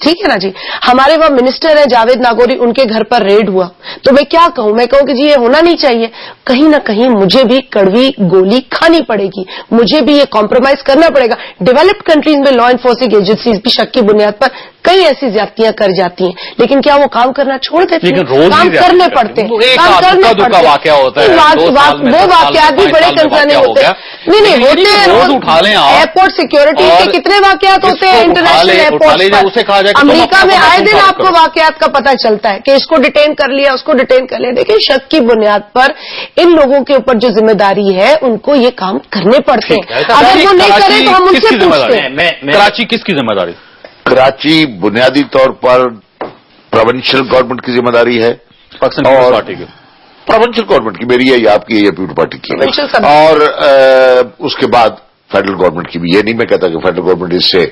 ٹھیک ہے نا جی. ہمارے وہاں منسٹر ہیں جاوید ناگوری, ان کے گھر پر ریڈ ہوا, تو میں کیا کہوں, میں کہوں کہ جی یہ ہونا نہیں چاہیے. کہیں نہ کہیں مجھے بھی کڑوی گولی کھانی پڑے گی, مجھے بھی یہ کمپرومائز کرنا پڑے گا. ڈیولپڈ کنٹریز میں لا انفورسنگ ایجنسیز بھی شک کی بنیاد پر کئی ایسی زیادتیاں کر جاتی ہیں, لیکن کیا وہ کام کرنا چھوڑ دیتے ہیں؟ کام کرنے پڑتے ہیں, کام کرنے پڑتے ہیں. وہ واقعات بھی بڑے کنسرننگ ہوتے ہیں. نہیں ہوتے ہیں. ایئرپورٹ سیکورٹی کے کتنے واقعات ہوتے ہیں انٹرنیشنل ایئرپورٹ پر. امریکہ میں آئے دن آپ کو واقعات کا پتہ چلتا ہے کہ اس کو ڈیٹین کر لیا, اس کو ڈیٹین کر لیا. دیکھیں شک کی بنیاد پر ان لوگوں کے اوپر جو ذمہ داری ہے ان کو یہ کام کرنے پڑتے ہیں. اگر وہ نہیں کریں تو ہم ان سے پوچھتے ہیں. کراچی کس کی ذمہ داری؟ کراچی بنیادی طور پر پروونشل گورنمنٹ کی ذمہ داری ہے, اور پارٹی کی, پروونشل گورنمنٹ کی, میری ہے یا آپ کی ہے یا پیپلز پارٹی کی, اور اس کے بعد فیڈرل گورنمنٹ کی بھی. یہ نہیں میں کہتا کہ فیڈرل گورنمنٹ اس سے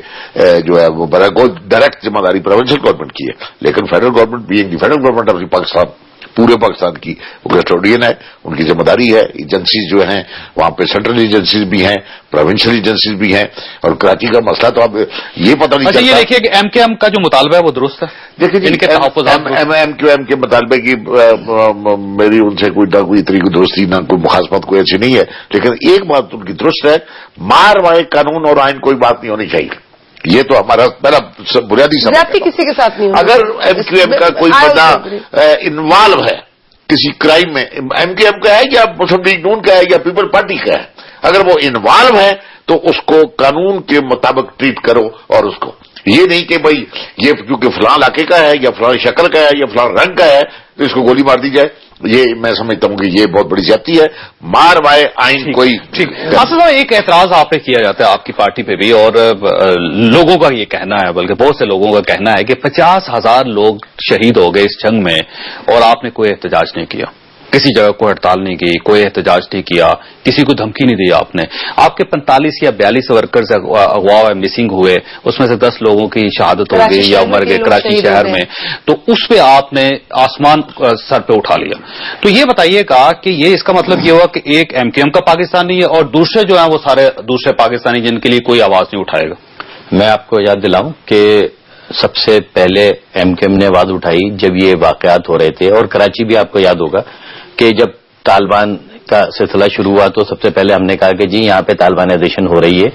جو ہے وہ ڈائریکٹ ذمہ داری پروونشل گورنمنٹ کی ہے, لیکن فیڈرل گورنمنٹ بھی فیڈرل گورنمنٹ آف پاکستان, پورے پاکستان کی وہ کسٹوڈین ہے, ان کی ذمہ داری ہے. ایجنسیز جو ہیں وہاں پہ سینٹرل ایجنسیز بھی ہیں, پروونشل ایجنسیز بھی ہیں, اور کراچی کا مسئلہ تو اب یہ پتہ نہیں چلتا. یہ دیکھیے کہ ایم کے ایم کا جو مطالبہ ہے وہ درست ہے. دیکھیے ایم کیو ایم کے مطالبے کی میری ان سے کوئی اتنی کوئی دوستی نہ کوئی مخالفت کوئی ایسی نہیں ہے, لیکن ایک بات ان کی درست ہے, مار وائے قانون اور آئین کوئی بات نہیں ہونی چاہیے. یہ تو ہمارا پہلا بنیادی سمجھ. کسی کے ساتھ نہیں. اگر ایم کیو ایم کا کوئی بندہ انوالو ہے کسی کرائم میں, ایم کیو ایم کا ہے یا مسلم لیگ نون کا ہے یا پیپل پارٹی کا ہے, اگر وہ انوالو ہے تو اس کو قانون کے مطابق ٹریٹ کرو, اور اس کو یہ نہیں کہ بھائی یہ کیونکہ فلاں علاقے کا ہے یا فلاں شکل کا ہے یا فلاں رنگ کا ہے تو اس کو گولی مار دی جائے. یہ میں سمجھتا ہوں کہ یہ بہت بڑی زیادتی ہے. مار وائے آئین کوئی ٹھیک. اصل ایک اعتراض آپ پہ کیا جاتا ہے آپ کی پارٹی پہ بھی, اور لوگوں کا یہ کہنا ہے, بلکہ بہت سے لوگوں کا کہنا ہے کہ 50,000 لوگ شہید ہو گئے اس جنگ میں اور آپ نے کوئی احتجاج نہیں کیا, کسی جگہ کوئی ہڑتال نہیں کی, کوئی احتجاج نہیں کیا, کسی کو دھمکی نہیں دی آپ نے. آپ کے 45 یا 42 ورکرز اغوا مسنگ ہوئے, اس میں سے 10 لوگوں کی شہادت ہو گئی یا مر گئے کراچی شہر میں, تو اس پہ آپ نے آسمان سر پہ اٹھا لیا. تو یہ بتائیے گا کہ یہ اس کا مطلب یہ ہوا کہ ایک ایم کیو ایم کا پاکستانی ہے اور دوسرے جو ہیں وہ سارے دوسرے پاکستانی جن کے لیے کوئی آواز نہیں اٹھائے گا. میں آپ کو یاد دلاؤں کہ سب سے پہلے ایم کیو ایم نے آواز اٹھائی جب یہ واقعات ہو رہے تھے, اور کراچی بھی آپ کو یاد ہوگا کہ جب طالبان کا سلسلہ شروع ہوا تو سب سے پہلے ہم نے کہا کہ جی یہاں پہ طالبانائزیشن ہو رہی ہے.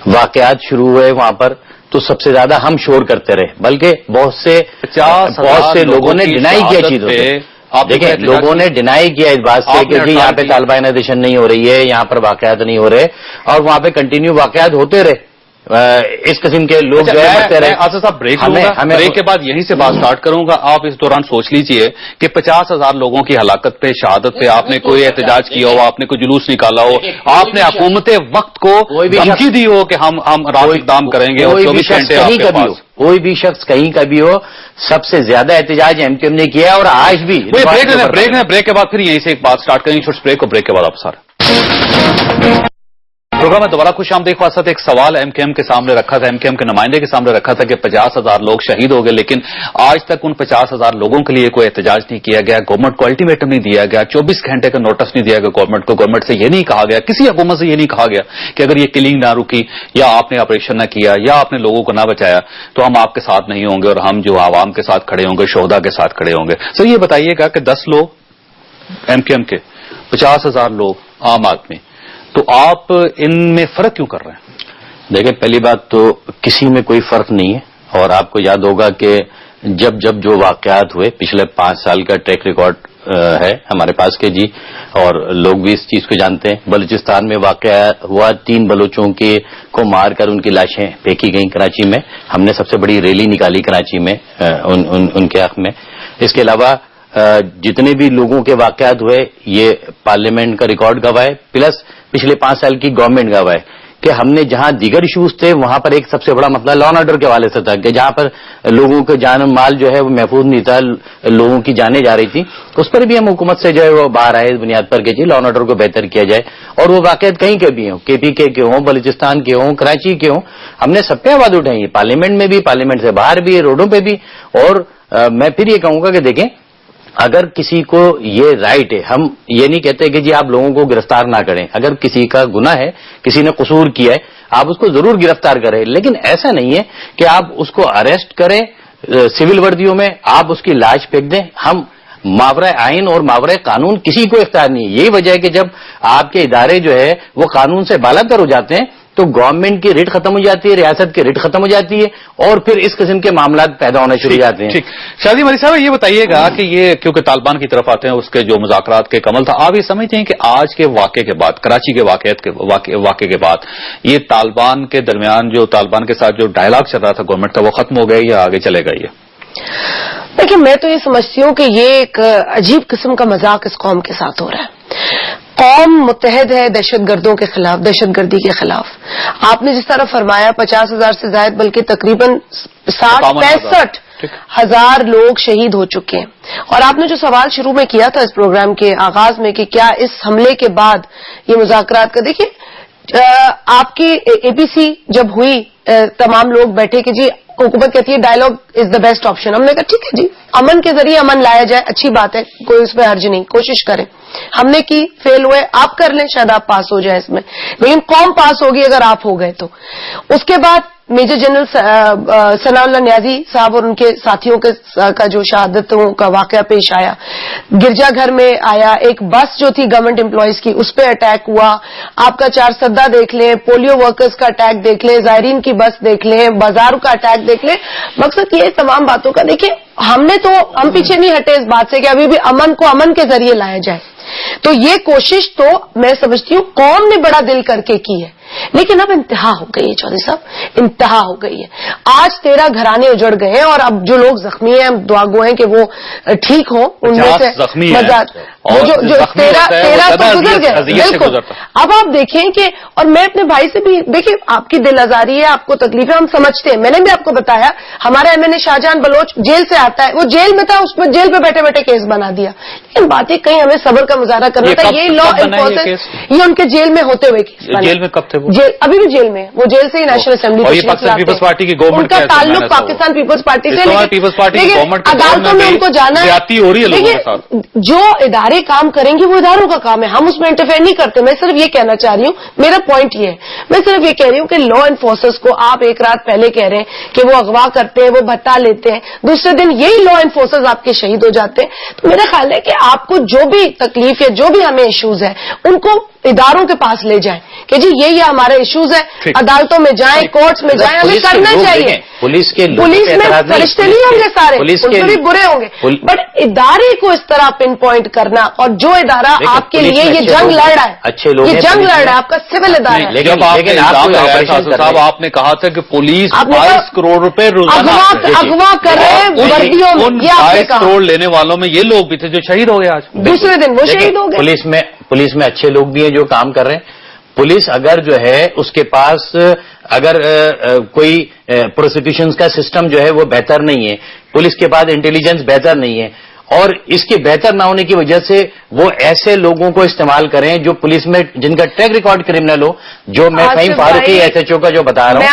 واقعات شروع ہوئے وہاں پر تو سب سے زیادہ ہم شور کرتے رہے, بلکہ بہت سے لوگوں نے ڈینائی کیا چیزوں سے. دیکھیں لوگوں نے ڈینائی کیا اس بات سے کہ جی یہاں پہ طالبانائزیشن نہیں ہو رہی ہے, یہاں پر واقعات نہیں ہو رہے, اور وہاں پہ کنٹینیو واقعات ہوتے رہے. اس قسم کے لوگ جو ہے مرتے رہے. آصف صاحب بریک کے بعد یہیں سے بات سٹارٹ کروں گا. آپ اس دوران سوچ لیجئے کہ 50,000 لوگوں کی ہلاکت پہ, شہادت پہ آپ نے کوئی احتجاج کیا ہو, آپ نے کوئی جلوس نکالا ہو, آپ نے حکومت وقت کو دھمکی دی ہو کہ ہم رات اقدام کریں گے, اور 24 گھنٹے آپ کے پاس کوئی بھی شخص کہیں کا بھی ہو, سب سے زیادہ احتجاج ایم کیو ایم نے کیا, اور آج بھی. بریک کے بعد پھر یہیں سے ایک بات سٹارٹ کریں گے, چھوٹے بریک, اور بریک کے بعد آپ سارے پروگرام میں دوبارہ خوش آمدید. خاصت ایک سوال ایم کیو ایم کے سامنے رکھا تھا, ایم کیو ایم کے نمائندے کے سامنے رکھا تھا کہ 50,000 لوگ شہید ہو گئے, لیکن آج تک ان 50,000 لوگوں کے لیے کوئی احتجاج نہیں کیا گیا, گورنمنٹ کو الٹیمیٹم نہیں دیا گیا, 24 گھنٹے کا نوٹس نہیں دیا گیا گورنمنٹ کو. گورنمنٹ سے یہ نہیں کہا گیا, کسی حکومت سے یہ نہیں کہا گیا کہ اگر یہ کلنگ نہ رکی, یا آپ نے آپریشن نہ کیا, یا آپ نے لوگوں کو نہ بچایا, تو ہم آپ کے ساتھ نہیں ہوں گے, اور ہم جو عوام کے ساتھ کھڑے ہوں گے, شہداء کے ساتھ کھڑے ہوں گے. سر یہ بتائیے گا کہ 10 لوگ ایم کیو ایم کے, 50,000 لوگ عام آدمی, تو آپ ان میں فرق کیوں کر رہے ہیں؟ دیکھیں پہلی بات تو کسی میں کوئی فرق نہیں ہے, اور آپ کو یاد ہوگا کہ جب جو واقعات ہوئے, پچھلے 5 سال کا ٹریک ریکارڈ ہے ہمارے پاس کے جی, اور لوگ بھی اس چیز کو جانتے ہیں. بلوچستان میں واقعہ ہوا, 3 بلوچوں کو مار کر ان کی لاشیں پھینکی گئیں کراچی میں. ہم نے سب سے بڑی ریلی نکالی کراچی میں ان کے حق میں. اس کے علاوہ جتنے بھی لوگوں کے واقعات ہوئے یہ پارلیمنٹ کا ریکارڈ گواہ ہے, پلس پچھلے 5 سال کی گورنمنٹ گواہ ہے کہ ہم نے جہاں دیگر ایشوز تھے وہاں پر ایک سب سے بڑا مسئلہ لا اینڈ آرڈر کے حوالے سے تھا, کہ جہاں پر لوگوں کے جان و مال جو ہے وہ محفوظ نہیں تھا, لوگوں کی جانیں جا رہی تھی. اس پر بھی ہم حکومت سے جو ہے وہ باہر آئے اس بنیاد پر کہ جی لا اینڈ آرڈر کو بہتر کیا جائے, اور وہ واقعات کہیں کے بھی ہوں, کے پی کے ہوں, بلوچستان کے ہوں, کراچی کے ہوں, ہم نے سب پہ آواز اٹھائی ہے, پارلیمنٹ میں بھی, پارلیمنٹ سے باہر بھی, روڈوں پہ بھی. اور میں پھر یہ کہوں گا کہ دیکھیں اگر کسی کو یہ رائٹ ہے، ہم یہ نہیں کہتے کہ جی آپ لوگوں کو گرفتار نہ کریں، اگر کسی کا گناہ ہے، کسی نے قصور کیا ہے، آپ اس کو ضرور گرفتار کریں، لیکن ایسا نہیں ہے کہ آپ اس کو اریسٹ کریں سول وردیوں میں، آپ اس کی لاش پھینک دیں. ہم ماورائے آئین اور ماورائے قانون کسی کو اختیار نہیں ہے. یہی وجہ ہے کہ جب آپ کے ادارے جو ہے وہ قانون سے بالا تر ہو جاتے ہیں تو گورنمنٹ کی ریٹ ختم ہو جاتی ہے، ریاست کی ریٹ ختم ہو جاتی ہے، اور پھر اس قسم کے معاملات پیدا ہونے شروع ہو جاتے ہیں. ٹھیک. شادی ملک صاحب یہ بتائیے گا کہ یہ کیونکہ طالبان کی طرف آتے ہیں، اس کے جو مذاکرات کے کمل تھا، آپ یہ سمجھتے ہیں کہ آج کے واقعے کے بعد، کراچی کے واقعے کے بعد، یہ طالبان کے درمیان جو طالبان کے ساتھ جو ڈائلاگ چل رہا تھا گورنمنٹ کا، وہ ختم ہو گیا یا آگے چلے گا؟ یہ دیکھیں، میں تو یہ سمجھتی ہوں کہ یہ ایک عجیب قسم کا مذاق اس قوم کے ساتھ ہو رہا ہے. قوم متحد ہے دہشت گردوں کے خلاف، دہشت گردی کے خلاف. آپ نے جس طرح فرمایا 50,000 سے زائد بلکہ تقریباً 65,000 لوگ شہید ہو چکے ہیں. اور آپ نے جو سوال شروع میں کیا تھا اس پروگرام کے آغاز میں کہ کیا اس حملے کے بعد یہ مذاکرات کا، دیکھیے آپ کی اے پی سی جب ہوئی تمام لوگ بیٹھے کہ جی حکومت کہتی ہے dialogue is the best option. ہم نے کہا ٹھیک ہے جی، امن کے ذریعے امن لایا جائے، اچھی بات ہے، کوئی اس میں حرج نہیں، کوشش کریں. ہم نے کی، فیل ہوئے، آپ کر لیں، شاید آپ پاس ہو جائیں اس میں، لیکن قوم پاس ہوگی اگر آپ ہو گئے تو. اس کے بعد میجر جنرل ثناء اللہ نیازی صاحب اور ان کے ساتھیوں کا جو شہادتوں کا واقعہ پیش آیا، گرجا گھر میں آیا، ایک بس جو تھی گورنمنٹ امپلائیز کی اس پہ اٹیک ہوا، آپ کا 4 سدہ دیکھ لیں، پولیو ورکرز کا اٹیک دیکھ لیں، زائرین کی بس دیکھ لیں، بازاروں کا اٹیک دیکھ لیں. مقصد یہ تمام باتوں کا، دیکھیں ہم پیچھے نہیں ہٹے اس بات سے کہ ابھی بھی امن کو امن کے ذریعے لایا جائے. تو یہ کوشش تو میں سمجھتی ہوں قوم نے بڑا دل کر کے کی ہے، لیکن اب انتہا ہو گئی ہے چودھری صاحب، انتہا ہو گئی ہے. آج 13 گھرانے اجڑ گئے ہیں، اور اب جو لوگ زخمی ہیں ہم دعا گو ہیں کہ وہ ٹھیک ہوں. ان میں سے جو 13 تو گزر گئے بالکل. اب آپ دیکھیں کہ، اور میں اپنے بھائی سے بھی، دیکھیں آپ کی دل آزاری ہے، آپ کو تکلیف ہے، ہم سمجھتے ہیں. میں نے بھی آپ کو بتایا ہمارا ایم این اے شاہجہان بلوچ جیل سے آتا ہے، وہ جیل میں تھا، اس میں جیل پہ بیٹھے بیٹھے کیس بنا دیا. لیکن باتیں کہیں ہمیں صبر کا مظاہرہ کرنا تھا. یہ لا انفورسمنٹ، یہ ان کے جیل میں ہوتے ہوئے کیس بنا. جیل میں کب تھے وہ؟ ابھی بھی جیل میں، وہ جیل سے ہی نیشنل اسمبلی پیپلز پارٹی کی گورنمنٹ کا تعلق پاکستان پیپلز پارٹی سے، پیپلز پارٹی کی گورنمنٹ عدالتوں میں ان کو جانا ہے. ہو رہی ہے لوگوں کے ساتھ. جو ادارے کام کریں گے وہ اداروں کا کام ہے، ہم اس میں انٹرفیئر نہیں کرتے. میں صرف یہ کہنا چاہ رہی ہوں، میرا پوائنٹ یہ ہے، میں صرف یہ کہہ رہی ہوں کہ لا انفورسرز کو آپ ایک رات پہلے کہہ رہے ہیں کہ وہ اغوا کرتے ہیں، وہ بھٹا لیتے ہیں، دوسرے دن یہی لا انفورسرز آپ کے شہید ہو جاتے ہیں. تو میرا خیال ہے کہ آپ کو جو بھی تکلیف ہے، جو بھی ہمیں ایشوز ہے، ان کو اداروں کے پاس لے جائیں کہ جی یہ ہمارے ایشوز ہیں، عدالتوں میں جائیں، کورٹس میں جائیں، ہمیں کرنا چاہیے. پولیس میں فرشتے نہیں ہوں گے سارے، پولیس بھی برے ہوں گے، بٹ ادارے کو اس طرح پن پوائنٹ کرنا، اور جو ادارہ آپ کے لیے یہ جنگ لڑ رہا ہے، اچھے لوگ، یہ جنگ لڑ رہا ہے، آپ کا سول ادارہ ہے. لیکن صاحب آپ نے کہا تھا کہ پولیس 22 کروڑ روپے روزانہ اغوا کر رہے ہیں وردیوں میں. 22 کروڑ لینے والوں میں یہ لوگ بھی تھے جو شہید ہو گئے آج. دوسرے دن وہ شہید ہو گئے. پولیس میں اچھے لوگ بھی ہیں جو کام کر رہے ہیں. پولیس اگر جو ہے اس کے پاس اگر کوئی پروسیکیوشنز کا سسٹم جو ہے وہ بہتر نہیں ہے، پولیس کے پاس انٹیلیجنس بہتر نہیں ہے، اور اس کے بہتر نہ ہونے کی وجہ سے وہ ایسے لوگوں کو استعمال کریں جو پولیس میں جن کا ٹریک ریکارڈ کرمنل ہو، جو میں Fahim Farooqui S H O کا جو بتا رہا ہوں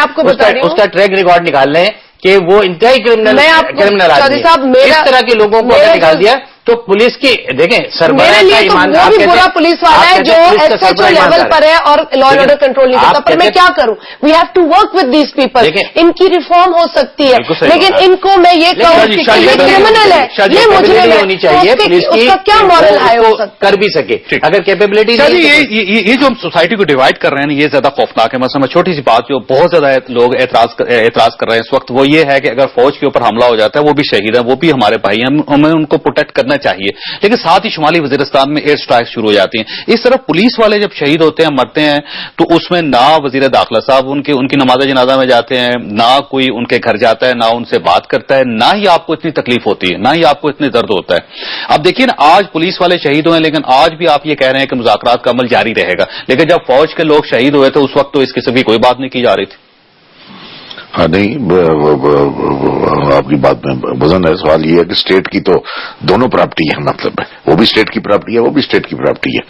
اس کا ٹریک ریکارڈ نکال لیں کہ وہ انتہائی کرمنل آدمی ہے. اس طرح کے لوگوں کو اگر نکال دیا تو پولیس کی، دیکھیں سربراہ کا ایمان، وہ بھی برا پولیس والا ہے جو ایس ایچ او لیول پر ہے اور لا اینڈ آرڈر کنٹرول نہیں کرتا. پر میں کیا کروں، we have to work with these people. ان کی ریفارم ہو سکتی ہے، لیکن ان کو میں یہ کہوں کہ یہ کرمنل ہے، یہ مجرم ہونی چاہیے پولیس کی، کیا مورل ہائی ہو سکتا کر بھی سکے اگر کیپیبلٹی. یہ جو ہم سوسائٹی کو ڈیوائڈ کر رہے ہیں یہ زیادہ خوفناک ہے. مثلا چھوٹی سی بات جو بہت زیادہ لوگ اعتراض کر رہے ہیں اس وقت، وہ یہ ہے کہ اگر فوج کے اوپر حملہ ہو جاتا ہے، وہ بھی شہید ہیں، وہ بھی ہمارے بھائی ہیں، ہمیں ان کو پروٹیکٹ کرنا چاہیے، لیکن ساتھ ہی شمالی وزیرستان میں ایئر اسٹرائک شروع ہو جاتی ہیں. اس طرح پولیس والے جب شہید ہوتے ہیں، مرتے ہیں، تو اس میں نہ وزیر داخلہ صاحب ان کی نماز جنازہ میں جاتے ہیں، نہ کوئی ان کے گھر جاتا ہے، نہ ان سے بات کرتا ہے، نہ ہی آپ کو اتنی تکلیف ہوتی ہے، نہ ہی آپ کو اتنے درد ہوتا ہے. اب دیکھیے نا، آج پولیس والے شہید ہوئے، لیکن آج بھی آپ یہ کہہ رہے ہیں کہ مذاکرات کا عمل جاری رہے گا، لیکن جب فوج کے لوگ شہید ہوئے تو اس وقت تو اس قسم کی کوئی بات نہیں کی جا رہی تھی. ہاں نہیں، آپ کی بات میں وزن ہے. سوال یہ ہے کہ اسٹیٹ کی تو دونوں پراپرٹی ہے، مطلب ہے وہ بھی اسٹیٹ کی پراپرٹی ہے، وہ بھی اسٹیٹ کی پراپرٹی ہے.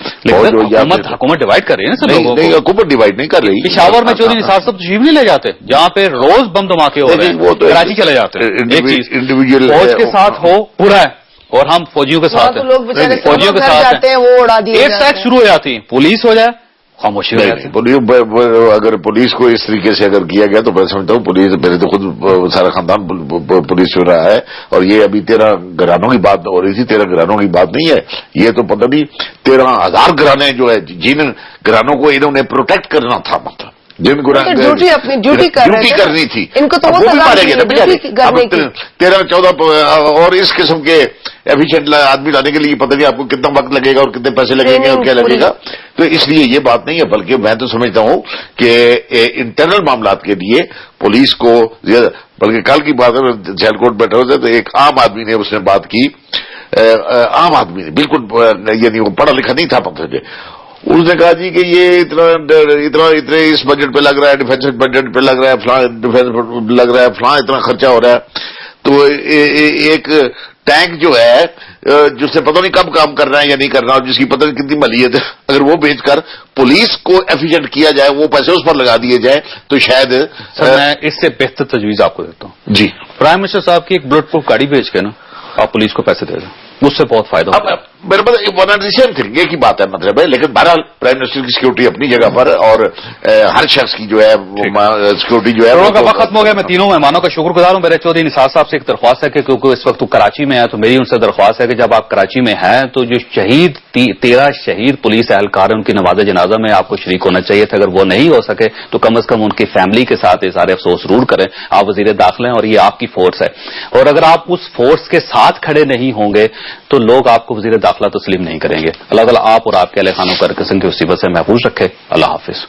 حکومت ڈیوائڈ کر رہی ہے نا. نہیں، حکومت ڈیوائڈ نہیں کر رہی. پشاور میں چودھری نثار صاحب تشریف نہیں لے جاتے جہاں پہ روز بم دھماکے ہو رہے ہیں، وہ تو کراچی چلے جاتے ہیں. ایک چیز انڈیویجل فوج کے ساتھ ہو پورا ہے، اور ہم فوجیوں کے ساتھ تو لوگ بیچارے فوجیوں کے ساتھ جاتے ہیں، وہ اڑا دیے ایک سیک شروع ہو جاتی پولیس ہو جائے خاموشی ہو جاتی اگر پولیس کو اس طریقے سے اگر کیا گیا تو میں سمجھتا ہوں پولیس میرے تو خود سارا خاندان پولیس ہو رہا ہے. اور یہ ابھی 13 گھرانوں کی بات ہو رہی تھی، 13 گھرانوں کی بات نہیں ہے، یہ تو پتہ نہیں 13,000 گھرانے جو ہے جن گھرانوں کو انہوں نے پروٹیکٹ کرنا تھا، مطلب جن ڈیوٹی اپنی ڈیوٹی کرنی تھی ان کو تو وہ بھی مارے گئے 13-14 اور اس قسم کے ایفیشینٹ آدمی لانے کے لیے پتہ نہیں آپ کو کتنا وقت لگے گا اور کتنے پیسے لگیں گے اور کیا لگے گا. تو اس لیے یہ بات نہیں ہے، بلکہ میں تو سمجھتا ہوں کہ انٹرنل معاملات کے لیے پولیس کو زیادہ، بلکہ کل کی بات ہے سیالکوٹ بیٹھے ہوتے تو ایک عام آدمی نے اس نے بات کی، عام آدمی نے بالکل یعنی وہ پڑھا لکھا نہیں تھا پتہ سے، اس نے کہا جی کہ یہ اتنے اس بجٹ پہ لگ رہا ہے، ڈیفینس بجٹ پہ لگ رہا ہے، فلاں ڈیفینس لگ رہا ہے، فلاں اتنا خرچہ ہو رہا ہے. تو ایک ٹینک جو ہے جس سے پتہ نہیں کب کام کر رہا ہے یا نہیں کر رہا، اور جس کی پتہ نہیں کتنی مالیت ہے، اگر وہ بیچ کر پولیس کو ایفیشینٹ کیا جائے، وہ پیسے اس پر لگا دیے جائے تو شاید. سر میں اس سے بہتر تجویز آپ کو دیتا ہوں جی، پرائم منسٹر صاحب کی ایک بلٹ پروف گاڑی بیچ کے نا آپ پولیس کو پیسے دے دیں، اس سے بہت فائدہ ہوگا. میرے پاس one and the same thing ایک ہی بات ہے مطلب ہے، لیکن بہرحال پرائم منسٹر کی سیکورٹی اپنی جگہ پر اور ہر شخص کی جو ہے سیکورٹی جو ہے کا وقت ختم ہو گیا. میں تینوں مہمانوں کا شکر گزار ہوں. میرے چودھری نثار صاحب سے ایک درخواست ہے کہ کیونکہ اس وقت وہ کراچی میں ہے تو میری ان سے درخواست ہے کہ جب آپ کراچی میں ہیں تو جو شہید 13 شہید پولیس اہلکار ہیں ان کی نماز جنازہ میں آپ کو شریک ہونا چاہیے تھا. اگر وہ نہیں ہو سکے تو کم از کم ان کی فیملی کے ساتھ اظہار افسوس ضرور کریں. آپ وزیر داخلہ ہیں اور یہ آپ کی فورس ہے، اور اگر آپ اس فورس کے ساتھ کھڑے نہیں ہوں گے تو لوگ آپ کو وزیر داخلہ تسلیم نہیں کریں گے. اللہ تعالیٰ آپ اور آپ کے اہل خانوں کو ہر قسم کی مصیبت سے محفوظ رکھے. اللہ حافظ.